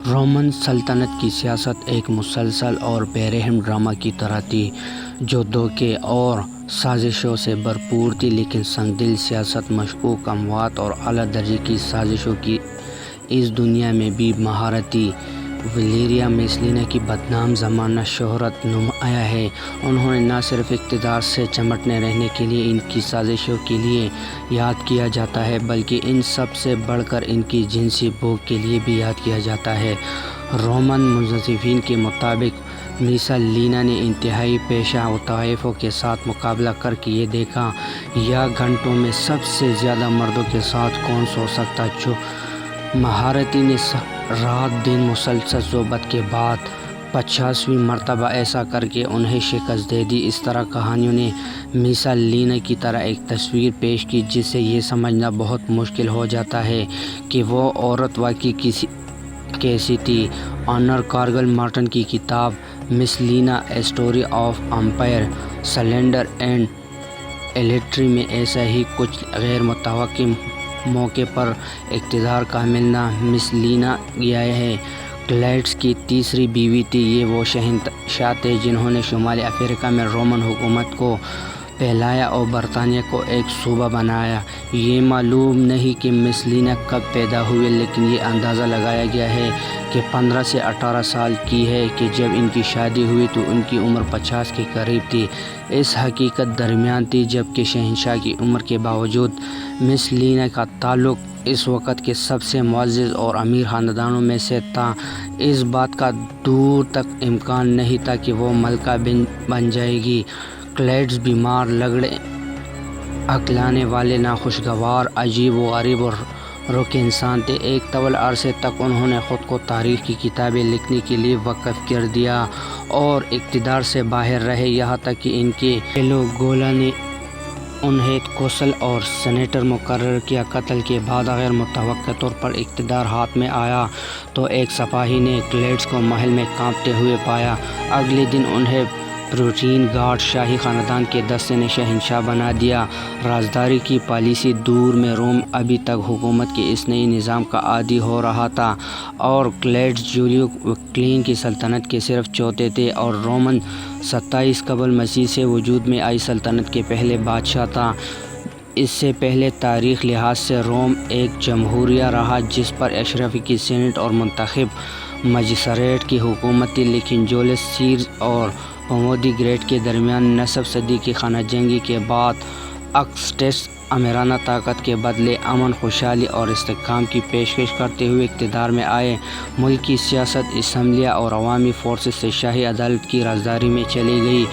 Roman سلطنت کی سیاست ایک مسلسل اور بے رحم ڈرامہ کی طرح تھی جو دھوکے اور سازشوں سے بھرپور تھی، لیکن سنگ دل سیاست، مشکوک اموات اور اعلیٰ درجے کی سازشوں کی اس دنیا میں بھی مہارت تھی۔ ولیریا میسلینا کی بدنام زمانہ شہرت نمایاں ہے۔ انہیں نہ صرف اقتدار سے چمٹنے رہنے کے لیے ان کی سازشوں کے لیے یاد کیا جاتا ہے، بلکہ ان سب سے بڑھ کر ان کی جنسی بھوک کے لیے بھی یاد کیا جاتا ہے۔ رومن مورخین کے مطابق میسالینا نے انتہائی پیشہ طائفوں کے ساتھ مقابلہ کر کے یہ دیکھا یا گھنٹوں میں سب سے زیادہ مردوں کے ساتھ کون سو سکتا، جو مہارتی نے رات دن مسلسل صحبت کے بعد 50ویں مرتبہ ایسا کر کے انہیں شکست دے دی۔ اس طرح کہانیوں نے میسالینا کی طرح ایک تصویر پیش کی جس سے یہ سمجھنا بہت مشکل ہو جاتا ہے کہ وہ عورت واقعی کیسی تھی۔ آنر کارگل مارٹن کی کتاب Messalina a story of empire, slander and adultery میں ایسا ہی کچھ غیر متوقع موقع پر اقتدار کا ملنا میسلینا گیا ہے۔ کلیڈس کی تیسری بیوی تھی۔ یہ وہ شہنشاہ تھے جنہوں نے شمالی افریقہ میں رومن حکومت کو پھیلایا اور برطانیہ کو ایک صوبہ بنایا۔ یہ معلوم نہیں کہ میسلینا کب پیدا ہوئے، لیکن یہ اندازہ لگایا گیا ہے کہ 15 سے 18 سال کی ہے کہ جب ان کی شادی ہوئی تو ان کی عمر 50 کے قریب تھی۔ اس حقیقت درمیان تھی جبکہ شہنشاہ کی عمر کے باوجود میسلینا کا تعلق اس وقت کے سب سے معزز اور امیر خاندانوں میں سے تھا۔ اس بات کا دور تک امکان نہیں تھا کہ وہ ملکہ بن جائے گی۔ کلیڈس بیمار، لنگڑے، ہکلانے والے، ناخوشگوار، عجیب و غریب اور رک انسان تھے۔ ایک طویل عرصے تک انہوں نے خود کو تاریخ کی کتابیں لکھنے کے لیے وقف کر دیا اور اقتدار سے باہر رہے، یہاں تک کہ ان کے کیلوگولا نے انہیں کونسل اور سینیٹر مقرر کیا۔ قتل کے بعد غیر متوقع طور پر اقتدار ہاتھ میں آیا تو ایک سپاہی نے کلیڈس کو محل میں کانپتے ہوئے پایا۔ اگلے دن انہیں پریٹورین گارڈ شاہی خاندان کے دستے نے شہنشاہ بنا دیا۔ رازداری کی پالیسی دور میں روم ابھی تک حکومت کے اس نئے نظام کا عادی ہو رہا تھا اور کلیڈس جولیو ویکلین کی سلطنت کے صرف چوتھے تھے اور رومن 27 قبل مسیح سے وجود میں آئی سلطنت کے پہلے بادشاہ تھا۔ اس سے پہلے تاریخی لحاظ سے روم ایک جمہوریہ رہا جس پر اشراف کی سینٹ اور منتخب مجسٹریٹ کی حکومت تھی، لیکن جولیس سیزر اور پومپیو دی گریٹ کے درمیان نصف صدی کی خانہ جنگی کے بعد اگسٹس امیرانہ طاقت کے بدلے امن، خوشحالی اور استحکام کی پیشکش کرتے ہوئے اقتدار میں آئے۔ ملک کی سیاست اسمبلیاں اور عوامی فورسز سے شاہی عدالت کی رازداری میں چلی گئی۔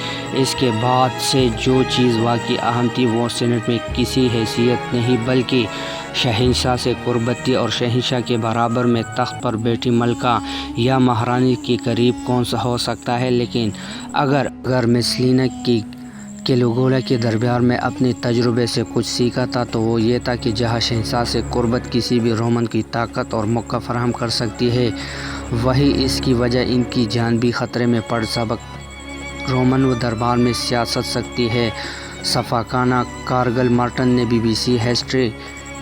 اس کے بعد سے جو چیز واقعی اہم تھی وہ سینٹ میں کسی حیثیت نہیں بلکہ شہنشاہ سے قربت تھی، اور شہنشاہ کے برابر میں تخت پر بیٹھی ملکہ یا مہارانی کے قریب کون سا ہو سکتا ہے۔ لیکن اگر میسلینا کی کیلوگولا کے دربار میں اپنے تجربے سے کچھ سیکھا تھا تو وہ یہ تھا کہ جہاں شہنشاہ سے قربت کسی بھی رومن کی طاقت اور موقع فراہم کر سکتی ہے، وہیں اس کی وجہ ان کی جان بھی خطرے میں پڑ سبق رومن و دربار میں سیاست سکتی ہے۔ شفقانہ کارگل مارٹن نے BBC ہسٹری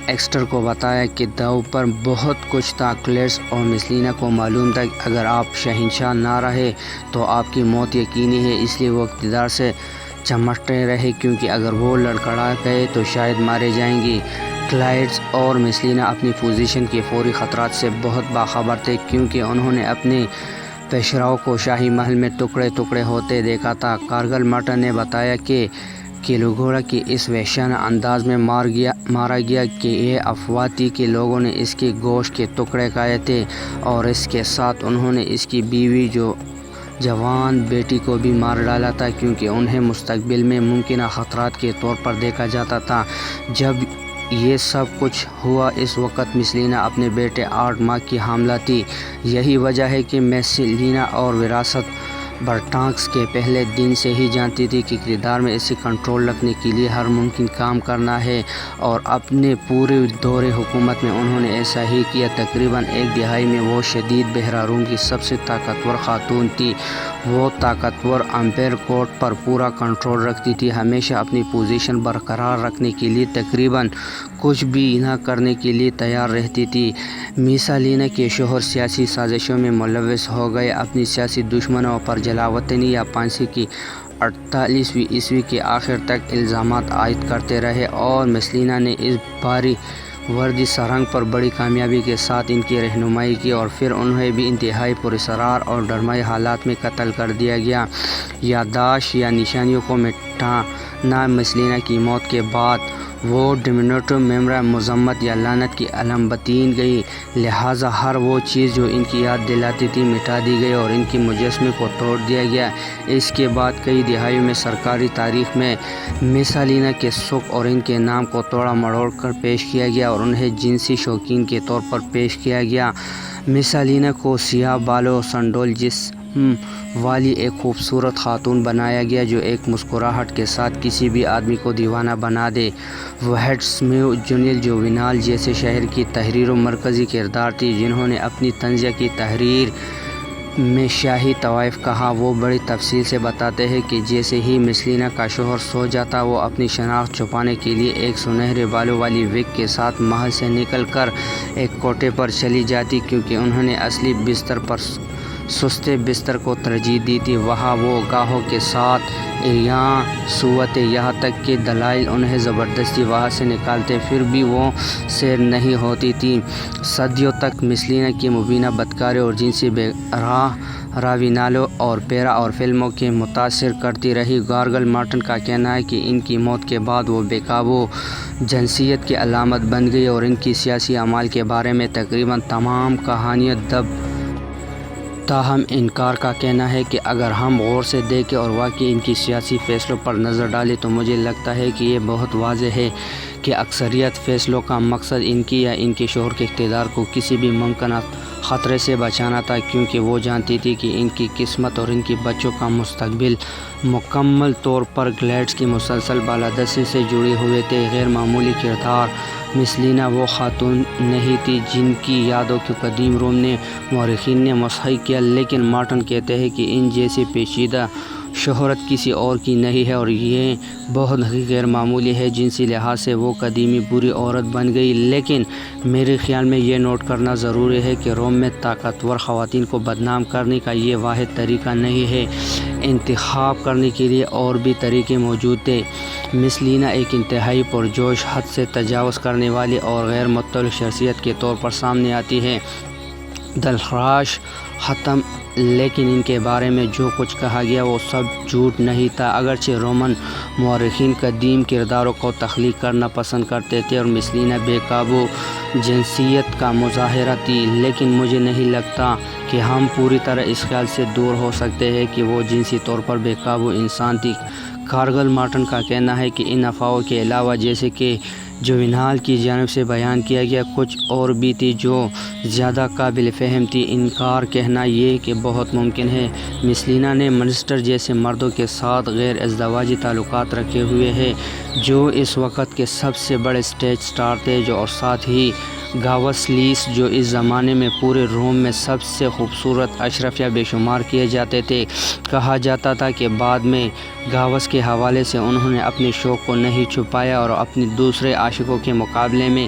ایکسٹرا کو بتایا کہ داؤ پر بہت کچھ تھا۔ کلیڈس اور میسلینا کو معلوم تھا کہ اگر آپ شہنشاہ نہ رہے تو آپ کی موت یقینی ہے، اس لیے وہ اقتدار سے چمٹتے رہے کیونکہ اگر وہ لڑکھڑا گئے تو شاید مارے جائیں گے۔ کلیڈس اور میسلینا اپنی پوزیشن کے فوری خطرات سے بہت باخبر تھے کیونکہ انہوں نے اپنے پیشراؤں کو شاہی محل میں ٹکڑے ٹکڑے ہوتے دیکھا تھا۔ کارگل مارٹن نے بتایا کہ کیلوگولا کی اس وحشیانہ انداز میں مارا گیا کہ یہ افواہ تھی کہ لوگوں نے اس کے گوشت کے ٹکڑے کھائے تھے، اور اس کے ساتھ انہوں نے اس کی بیوی جوان بیٹی کو بھی مار ڈالا تھا کیونکہ انہیں مستقبل میں ممکنہ خطرات کے طور پر دیکھا جاتا تھا۔ جب یہ سب کچھ ہوا اس وقت میسلینا اپنے بیٹے 8 ماہ کی حاملہ تھی۔ یہی وجہ ہے کہ میسلینا اور وراثت برٹانکس کے پہلے دن سے ہی جانتی تھی کہ کردار میں اسے کنٹرول رکھنے کے لیے ہر ممکن کام کرنا ہے، اور اپنے پورے دور حکومت میں انہوں نے ایسا ہی کیا۔ تقریباً ایک دہائی میں وہ شدید بحیرہ روم کی سب سے طاقتور خاتون تھی۔ وہ طاقتور امپائر کورٹ پر پورا کنٹرول رکھتی تھی، ہمیشہ اپنی پوزیشن برقرار رکھنے کے لیے تقریباً کچھ بھی نہ کرنے کے لیے تیار رہتی تھی۔ میسالینا کے شوہر سیاسی سازشوں میں ملوث ہو گئے، اپنی سیاسی دشمنوں پر جلاوطنی یا پھانسی کی 48ویں عیسوی کے آخر تک الزامات عائد کرتے رہے، اور میسالینا نے اس بھاری وردی سرنگ پر بڑی کامیابی کے ساتھ ان کی رہنمائی کی، اور پھر انہیں بھی انتہائی پراسرار اور ڈرامائی حالات میں قتل کر دیا گیا۔ یادداشت یا نشانیوں کو مٹانا میسالینا کی موت کے بعد وہ ڈیمونٹو میموریا مذمت یا لعنت کی علم بتیں گئی، لہٰذا ہر وہ چیز جو ان کی یاد دلاتی تھی مٹا دی گئی اور ان کے مجسمے کو توڑ دیا گیا۔ اس کے بعد کئی دہائیوں میں سرکاری تاریخ میں میسالینا کے سوگ اور ان کے نام کو توڑ مروڑ کر پیش کیا گیا اور انہیں جنسی شوقین کے طور پر پیش کیا گیا۔ میسالینا کو سیاہ بالوں سنڈول جسم والی ایک خوبصورت خاتون بنایا گیا جو ایک مسکراہٹ کے ساتھ کسی بھی آدمی کو دیوانہ بنا دے۔ وہ ہیٹسمیو جونیل جوونال جیسے شہر کی تحریروں مرکزی کردار تھی، جنہوں نے اپنی طنزیہ کی تحریر میں شاہی طوائف کہا۔ وہ بڑی تفصیل سے بتاتے ہیں کہ جیسے ہی میسالینا کا شوہر سو جاتا، وہ اپنی شناخت چھپانے کے لیے ایک سنہرے بالوں والی وگ کے ساتھ محل سے نکل کر ایک کوٹھے پر چلی جاتی، کیونکہ انہوں نے اصلی بستر پر سستے بستر کو ترجیح دی تھی۔ وہاں وہ گاہکوں کے ساتھ عریاں سوتے، یہاں تک کہ دلائل انہیں زبردستی وہاں سے نکالتے، پھر بھی وہ سیر نہیں ہوتی تھی۔ صدیوں تک میسالینا کی مبینہ بدکاری اور جنسی بے راوی نالوں اور پیرا اور فلموں کے متاثر کرتی رہی۔ گارگل مارٹن کا کہنا ہے کہ ان کی موت کے بعد وہ بے قابو جنسیت کی علامت بن گئی اور ان کی سیاسی اعمال کے بارے میں تقریباً تمام کہانیاں دب۔ تاہم انکار کا کہنا ہے کہ اگر ہم غور سے دیکھیں اور واقعی ان کی سیاسی فیصلوں پر نظر ڈالیں تو مجھے لگتا ہے کہ یہ بہت واضح ہے کہ اکثریت فیصلوں کا مقصد ان کی یا ان کے شوہر کے اقتدار کو کسی بھی ممکنہ خطرے سے بچانا تھا، کیونکہ وہ جانتی تھی کہ ان کی قسمت اور ان کے بچوں کا مستقبل مکمل طور پر گلیڈز کی مسلسل بالادستی سے جڑے ہوئے تھے۔ غیر معمولی کردار میسالینا وہ خاتون نہیں تھی جن کی یادوں کو قدیم روم نے مورخین نے مسخ کیا، لیکن مارٹن کہتے ہیں کہ ان جیسی پیچیدہ شہرت کسی اور کی نہیں ہے اور یہ بہت غیر معمولی ہے۔ جنسی لحاظ سے وہ قدیمی بری عورت بن گئی، لیکن میرے خیال میں یہ نوٹ کرنا ضروری ہے کہ روم میں طاقتور خواتین کو بدنام کرنے کا یہ واحد طریقہ نہیں ہے۔ انتخاب کرنے کے لیے اور بھی طریقے موجود تھے۔ میسالینا ایک انتہائی پرجوش، حد سے تجاوز کرنے والی اور غیر متعلق شخصیت کے طور پر سامنے آتی ہے۔ دلخراش ختم، لیکن ان کے بارے میں جو کچھ کہا گیا وہ سب جھوٹ نہیں تھا۔ اگرچہ رومن مورخین قدیم کرداروں کو تخلیق کرنا پسند کرتے تھے اور میسالینا بے قابو جنسیت کا مظاہرہ تھی، لیکن مجھے نہیں لگتا کہ ہم پوری طرح اس خیال سے دور ہو سکتے ہیں کہ وہ جنسی طور پر بے قابو انسان تھی۔ کارگل مارٹن کا کہنا ہے کہ ان افواہوں کے علاوہ، جیسے کہ جوونال کی جانب سے بیان کیا گیا، کچھ اور بھی تھی جو زیادہ قابل فہم تھی۔ انکار کہنا یہ کہ بہت ممکن ہے میسالینا نے منسٹر جیسے مردوں کے ساتھ غیر ازدواجی تعلقات رکھے ہوئے ہیں، جو اس وقت کے سب سے بڑے اسٹیج اسٹار تھے، اور ساتھ ہی گاوس لیس جو اس زمانے میں پورے روم میں سب سے خوبصورت اشرافیہ بے شمار کیے جاتے تھے۔ کہا جاتا تھا کہ بعد میں گاوس کے حوالے سے انہوں نے اپنے شوق کو نہیں چھپایا اور اپنے دوسرے عاشقوں کے مقابلے میں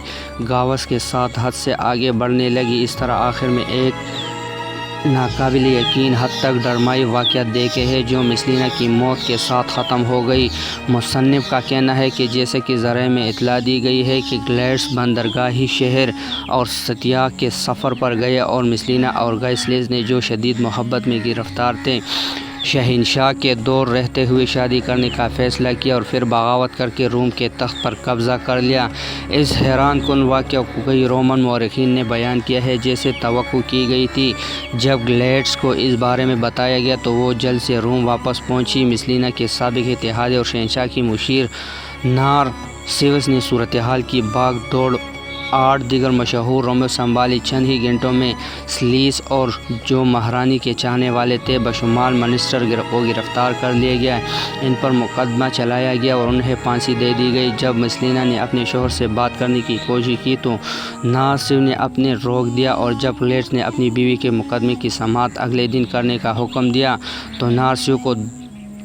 گاوس کے ساتھ حد سے آگے بڑھنے لگی۔ اس طرح آخر میں ایک ناقابل یقین حد تک ڈرامائی واقعہ دیکھے ہے جو میسالینا کی موت کے ساتھ ختم ہو گئی۔ مصنف کا کہنا ہے کہ جیسے کہ ذرائع میں اطلاع دی گئی ہے کہ گلیڈز بندرگاہی شہر اور ستیا کے سفر پر گئے اور میسالینا اور گائس لیس نے جو شدید محبت میں گرفتار تھے، شہنشاہ کے دور رہتے ہوئے شادی کرنے کا فیصلہ کیا اور پھر بغاوت کر کے روم کے تخت پر قبضہ کر لیا۔ اس حیران کن واقعہ کو کئی رومن مورخین نے بیان کیا ہے جیسے توقع کی گئی تھی۔ جب گلیڈز کو اس بارے میں بتایا گیا تو وہ جلد سے روم واپس پہنچی۔ میسالینا کے سابق اتحادی اور شہنشاہ کی مشیر نارسیسس نے صورتحال کی باغ دوڑ 8 دیگر مشہور رومیو سنبھالی چند ہی گھنٹوں میں سلیس اور جو مہارانی کے چاہنے والے تھے بشمال منسٹر کو گرفتار کر لیا گیا۔ ان پر مقدمہ چلایا گیا اور انہیں پھانسی دے دی گئی۔ جب مسلینا نے اپنے شوہر سے بات کرنے کی کوشش کی تو نارسیو نے اپنے روک دیا، اور جب پولیس نے اپنی بیوی کے مقدمے کی سماعت اگلے دن کرنے کا حکم دیا تو نارسیو کو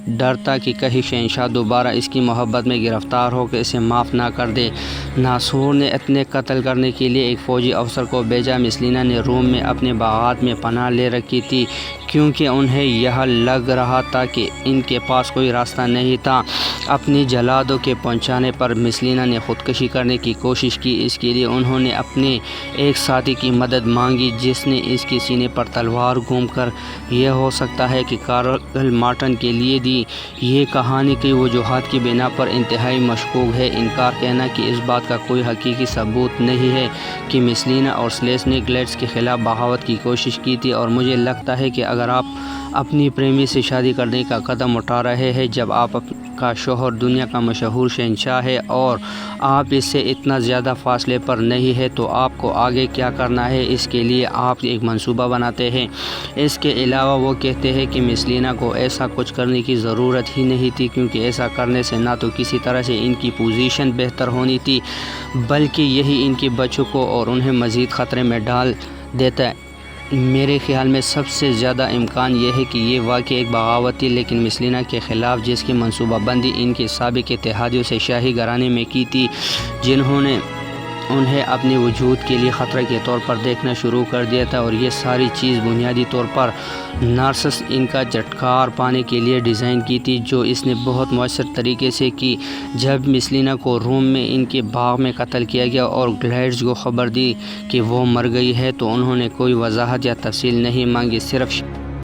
ڈر تھا کہ کہیں شہنشاہ دوبارہ اس کی محبت میں گرفتار ہو کے اسے معاف نہ کر دے۔ نارسیو نے اتنے قتل کرنے کے لیے ایک فوجی افسر کو بھیجا۔ مسلینا نے روم میں اپنے باغات میں پناہ لے رکھی تھی کیونکہ انہیں یہ لگ رہا تھا کہ ان کے پاس کوئی راستہ نہیں تھا۔ اپنی جلادوں کے پہنچانے پر مسلینا نے خودکشی کرنے کی کوشش کی۔ اس کے لیے انہوں نے اپنے ایک ساتھی کی مدد مانگی جس نے اس کے سینے پر تلوار گھوم کر یہ ہو سکتا ہے کہ کارل مارٹن کے لیے دی۔ یہ کہانی کئی وجوہات کی بنا پر انتہائی مشکوک ہے۔ ان کا کہنا کہ اس بات کا کوئی حقیقی ثبوت نہیں ہے کہ مسلینا اور سلیس نے گلیڈز کے خلاف بغاوت کی کوشش کی تھی، اور مجھے لگتا ہے کہ اگر آپ اپنی پریمی سے شادی کرنے کا قدم اٹھا رہے ہیں جب آپ کا شوہر دنیا کا مشہور شہنشاہ ہے اور آپ اس سے اتنا زیادہ فاصلے پر نہیں ہے تو آپ کو آگے کیا کرنا ہے، اس کے لیے آپ ایک منصوبہ بناتے ہیں۔ اس کے علاوہ وہ کہتے ہیں کہ مسلینا کو ایسا کچھ کرنے کی ضرورت ہی نہیں تھی کیونکہ ایسا کرنے سے نہ تو کسی طرح سے ان کی پوزیشن بہتر ہونی تھی بلکہ یہی ان کے بچوں کو اور انہیں مزید خطرے میں ڈال دیتا ہے۔ میرے خیال میں سب سے زیادہ امکان یہ ہے کہ یہ واقعی ایک بغاوت تھی، لیکن مسلینا کے خلاف جس کی منصوبہ بندی ان کے سابق اتحادیوں سے شاہی گھرانے میں کی تھی، جنہوں نے انہیں اپنے وجود کے لیے خطرے کے طور پر دیکھنا شروع کر دیا تھا، اور یہ ساری چیز بنیادی طور پر نارسس ان کا چٹکار پانے کے لیے ڈیزائن کی تھی، جو اس نے بہت مؤثر طریقے سے کی۔ جب مسلینا کو روم میں ان کے باغ میں قتل کیا گیا اور گلیڈز کو خبر دی کہ وہ مر گئی ہے تو انہوں نے کوئی وضاحت یا تفصیل نہیں مانگی، صرف